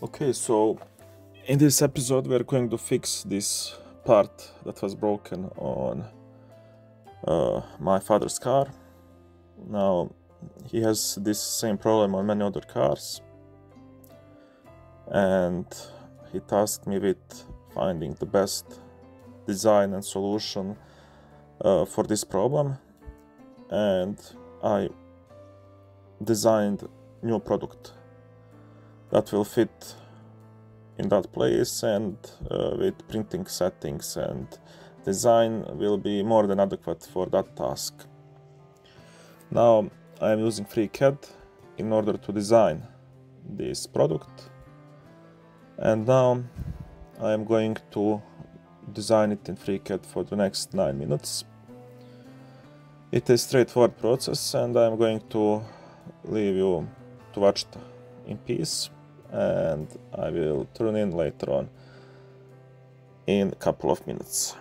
Okay, so in this episode we're going to fix this part that was broken on my father's car. Now he has this same problem on many other cars, and he tasked me with finding the best design and solution for this problem, and I designed new product that will fit in that place, and with printing settings and design will be more than adequate for that task. Now I am using FreeCAD in order to design this product, and now I am going to design it in FreeCAD for the next 9 minutes. It is a straightforward process, and I am going to leave you to watch it in peace, and I will tune in later on in a couple of minutes.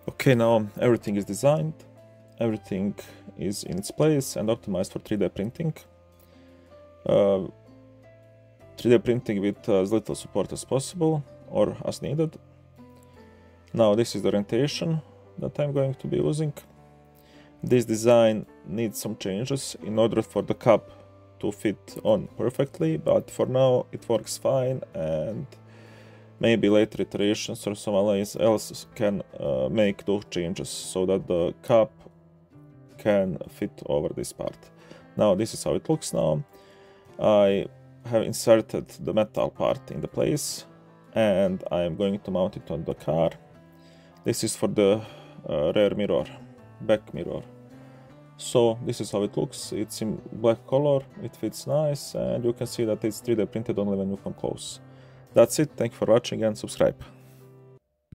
Okay, now everything is designed, everything is in its place and optimized for 3D printing. 3D printing with as little support as possible or as needed. Now this is the orientation that I'm going to be using. This design needs some changes in order for the cup to fit on perfectly, but for now it works fine, and maybe later iterations or someone else can make those changes so that the cup can fit over this part. Now this is how it looks now. I have inserted the metal part in the place and I'm going to mount it on the car. This is for the rear mirror, back mirror. So this is how it looks. It's in black color, it fits nice, and you can see that it's 3D printed only when you come close. That's it, thank you for watching and subscribe.